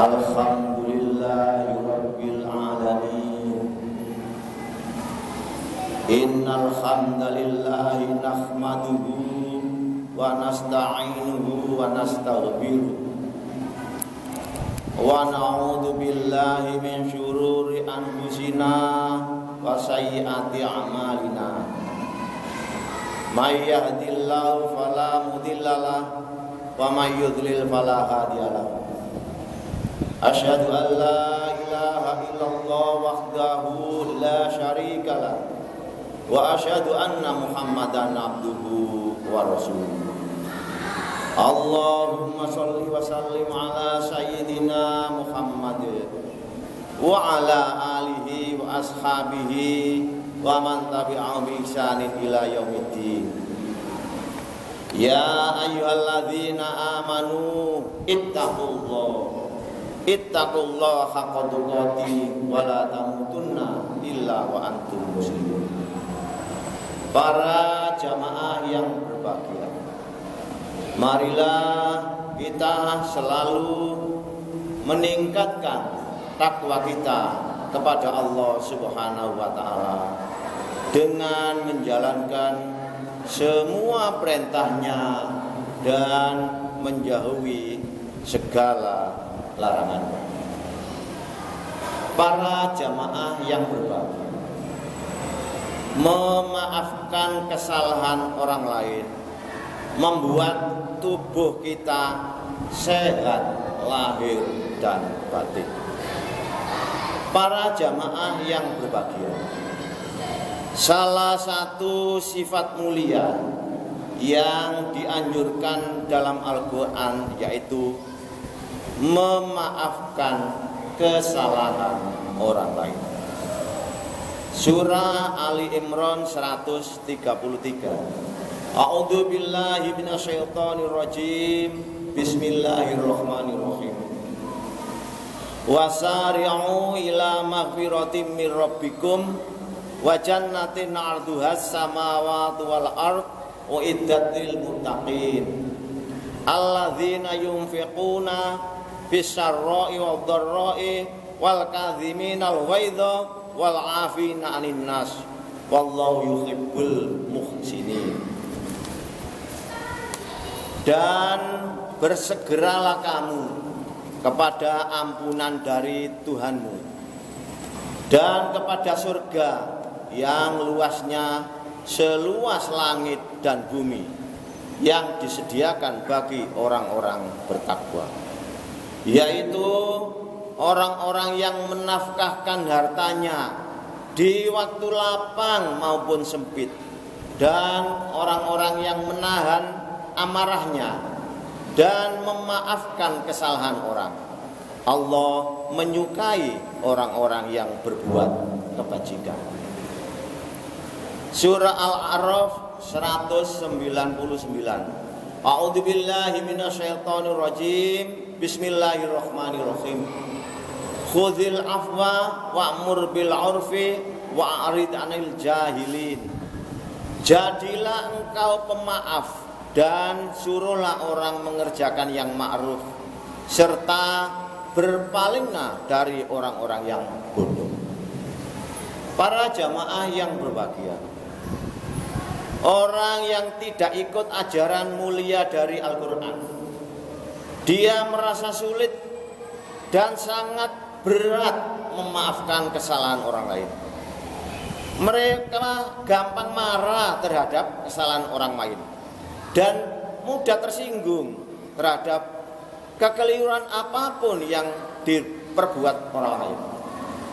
Alhamdulillahi Rabbil Alamin. Innal hamdalillahi nahmaduhu wa nasta'inuhu wa nastaghfiruh wa na'udzu billahi min syururi anfusina wa sayyiati a'malina. May yahdihillahu fala mudhillalah wa may yudlil fala hadiyalah. Asyhadu an la ilaha illallah wahdahu la syarikalah wa asyhadu anna Muhammadan abduhu wa rasuluh. Allahumma shalli wa sallim ala sayyidina Muhammad wa ala alihi wa ashabihi wa man tabi'ahum bi ihsanin ila yaumiddin. Ya ayyuhalladzina amanu ittaqullaha haqqa tuqatih wa la tamutunna illa wa antum muslimun. Para jamaah yang berbahagia, marilah kita selalu meningkatkan takwa kita kepada Allah Subhanahu wa taala dengan menjalankan semua perintahnya dan menjauhi segala larangan. Para jamaah yang berbahagia, memaafkan kesalahan orang lain membuat tubuh kita sehat lahir dan batin. Para jamaah yang berbahagia, salah satu sifat mulia yang dianjurkan dalam Al-Quran yaitu memaafkan kesalahan orang lain. Surah Ali Imran 133. A'udzu billahi minasyaitonir rajim. Bismillahirrahmanirrahim. Wasari'u ila maghfiratin mir rabbikum wa jannatin 'arduhas samawati wal ard uiddat lil muttaqin alladzina yunfiquna bisyarra'i wad dharra'i wal kadhiminal ghaidha wal 'afina 'anil nas wallahu yuhibbul muhsinin. Dan bersegeralah kamu kepada ampunan dari Tuhanmu dan kepada surga yang luasnya seluas langit dan bumi yang disediakan bagi orang-orang bertakwa, yaitu orang-orang yang menafkahkan hartanya di waktu lapang maupun sempit, dan orang-orang yang menahan amarahnya dan memaafkan kesalahan orang. Allah menyukai orang-orang yang berbuat kebajikan. Surah Al-A'raf 199. A'udzu billahi minasyaitonir rajim. Bismillahirrahmanirrahim. Khudzil afwa wa'mur bil 'urfi wa'rid 'anil jahilin. Jadilah engkau pemaaf dan suruhlah orang mengerjakan yang ma'ruf serta berpalinglah dari orang-orang yang bodoh. Para jamaah yang berbahagia, orang yang tidak ikut ajaran mulia dari Al-Quran, dia merasa sulit dan sangat berat memaafkan kesalahan orang lain. Mereka gampang marah terhadap kesalahan orang lain dan mudah tersinggung terhadap kekeliruan apapun yang diperbuat orang lain.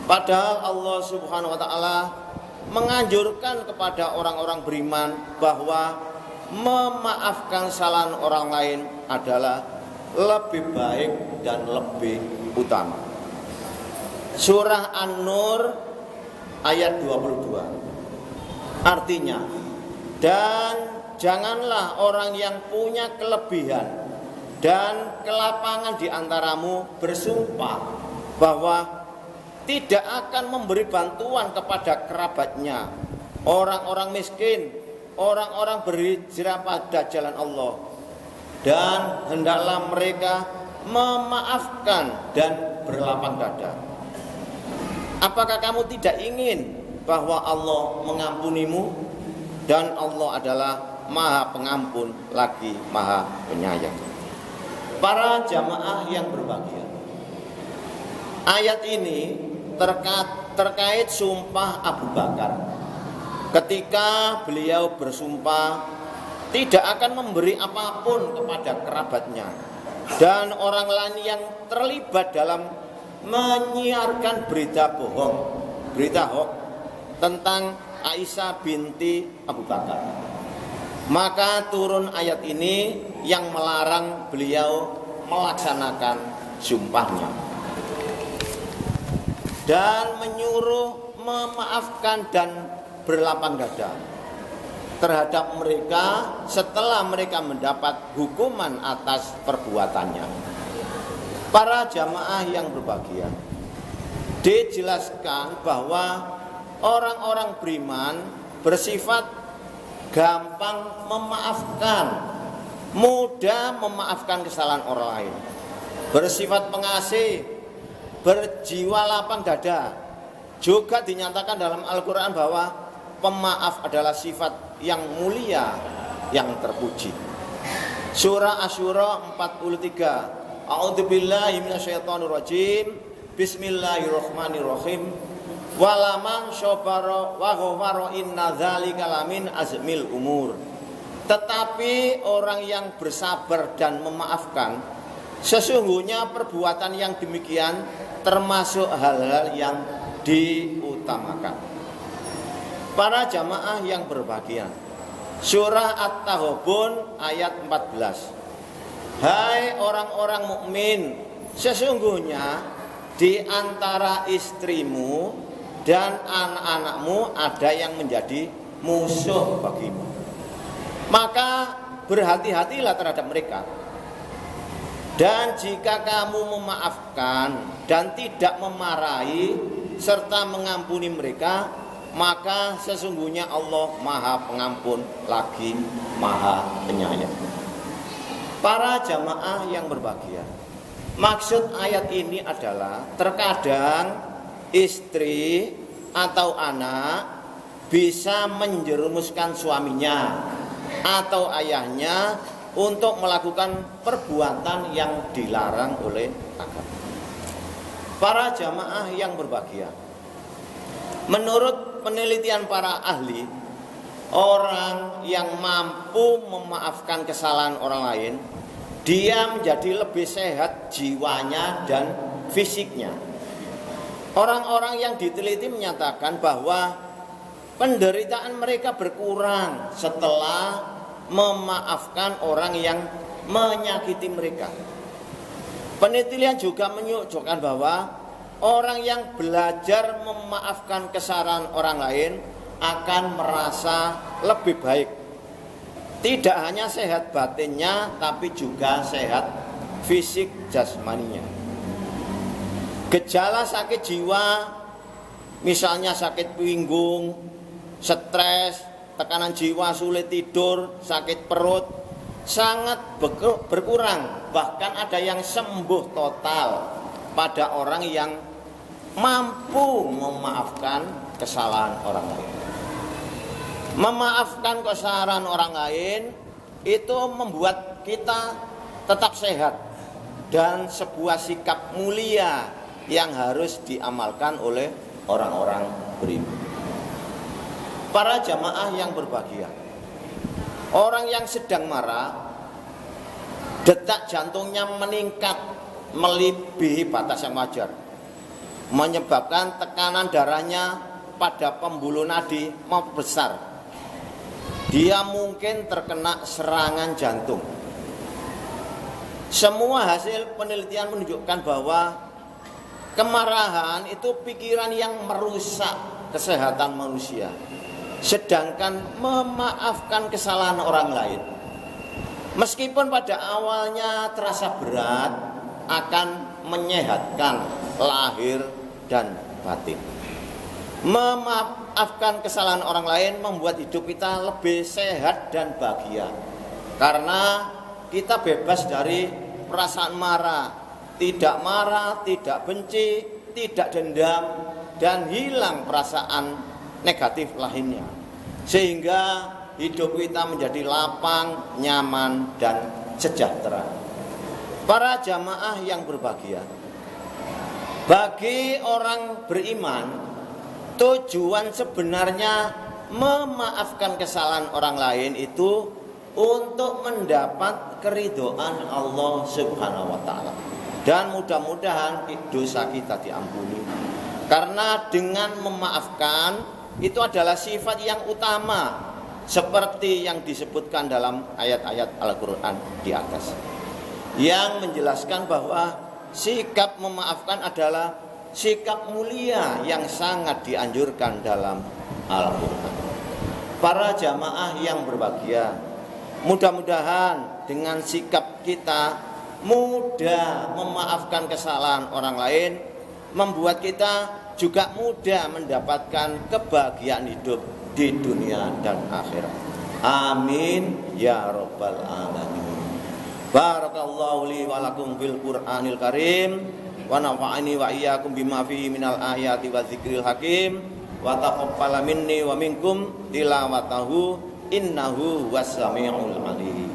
Padahal Allah Subhanahu wa taala menganjurkan kepada orang-orang beriman bahwa memaafkan kesalahan orang lain adalah lebih baik dan lebih utama. Surah An-Nur ayat 22. Artinya, dan janganlah orang yang punya kelebihan dan kelapangan di antaramu bersumpah bahwa tidak akan memberi bantuan kepada kerabatnya, orang-orang miskin, orang-orang berhijrah pada jalan Allah, dan hendaklah mereka memaafkan dan berlapang dada. Apakah kamu tidak ingin bahwa Allah mengampunimu dan Allah adalah Maha Pengampun lagi Maha Penyayang? Para jamaah yang berbahagia, ayat ini terkait sumpah Abu Bakar. Ketika beliau bersumpah tidak akan memberi apapun kepada kerabatnya dan orang lain yang terlibat dalam menyiarkan berita bohong, berita hoax tentang Aisyah binti Abu Bakar. Maka turun ayat ini yang melarang beliau melaksanakan sumpahnya dan menyuruh memaafkan dan berlapang dada terhadap mereka setelah mereka mendapat hukuman atas perbuatannya. Para jamaah yang berbahagia, dijelaskan bahwa orang-orang beriman bersifat gampang memaafkan, mudah memaafkan kesalahan orang lain, bersifat pengasih, berjiwa lapang dada. Juga dinyatakan dalam Al-Quran bahwa pemaaf adalah sifat yang mulia, yang terpuji. Surah Asy-Syura 43. A'udzubillahi minasyaitonirrajim. Bismillahirrahmanirrahim. Walaman syabara wa ghafara inna dzalika lamin azmil umur. Tetapi orang yang bersabar dan memaafkan, sesungguhnya perbuatan yang demikian termasuk hal-hal yang diutamakan. Para jamaah yang berbahagia, Surah At-Taghabun ayat 14. Hai orang-orang mukmin, sesungguhnya di antara istrimu dan anak-anakmu ada yang menjadi musuh bagimu. Maka berhati-hatilah terhadap mereka. Dan jika kamu memaafkan dan tidak memarahi serta mengampuni mereka, maka sesungguhnya Allah Maha Pengampun lagi Maha Penyayang. Para jamaah yang berbahagia, maksud ayat ini adalah terkadang istri atau anak bisa menjerumuskan suaminya atau ayahnya untuk melakukan perbuatan yang dilarang oleh agama. Para jamaah yang berbahagia, menurut penelitian para ahli, orang yang mampu memaafkan kesalahan orang lain, dia menjadi lebih sehat jiwanya dan fisiknya. Orang-orang yang diteliti menyatakan bahwa penderitaan mereka berkurang setelah memaafkan orang yang menyakiti mereka. Penelitian juga menunjukkan bahwa orang yang belajar memaafkan kesalahan orang lain akan merasa lebih baik. Tidak hanya sehat batinnya, tapi juga sehat fisik jasmaninya. Gejala sakit jiwa, misalnya sakit pinggung, stres, tekanan jiwa, sulit tidur, sakit perut, sangat berkurang. Bahkan ada yang sembuh total pada orang yang mampu memaafkan kesalahan orang lain. Memaafkan kesalahan orang lain itu membuat kita tetap sehat dan sebuah sikap mulia yang harus diamalkan oleh orang-orang beriman. Para jamaah yang berbahagia, orang yang sedang marah, detak jantungnya meningkat melebihi batas yang wajar, menyebabkan tekanan darahnya pada pembuluh nadi membesar. Dia mungkin terkena serangan jantung. Semua hasil penelitian menunjukkan bahwa kemarahan itu pikiran yang merusak kesehatan manusia. Sedangkan memaafkan kesalahan orang lain, meskipun pada awalnya terasa berat, akan menyehatkan lahir dan batin. Memaafkan kesalahan orang lain membuat hidup kita lebih sehat dan bahagia, karena kita bebas dari perasaan marah, tidak benci, tidak dendam, dan hilang perasaan negatif lainnya. Sehingga hidup kita menjadi lapang, nyaman, dan sejahtera. Para jamaah yang berbahagia, bagi orang beriman, tujuan sebenarnya memaafkan kesalahan orang lain itu untuk mendapat keridhaan Allah Subhanahu wa taala. Dan mudah-mudahan dosa kita diampuni. Karena dengan memaafkan itu adalah sifat yang utama seperti yang disebutkan dalam ayat-ayat Al-Qur'an di atas, yang menjelaskan bahwa sikap memaafkan adalah sikap mulia yang sangat dianjurkan dalam Al-Quran. Para jamaah yang berbahagia, mudah-mudahan dengan sikap kita mudah memaafkan kesalahan orang lain, membuat kita juga mudah mendapatkan kebahagiaan hidup di dunia dan akhirat. Amin ya rabbal alamin. Barakallahu li wa lakum bil Qur'anil Karim wa nafa'ani wa iyyakum bima fihi minal ayati wa dzikril hakim wa taqabbala minni wa minkum tilawatahu innahu was samiul alim.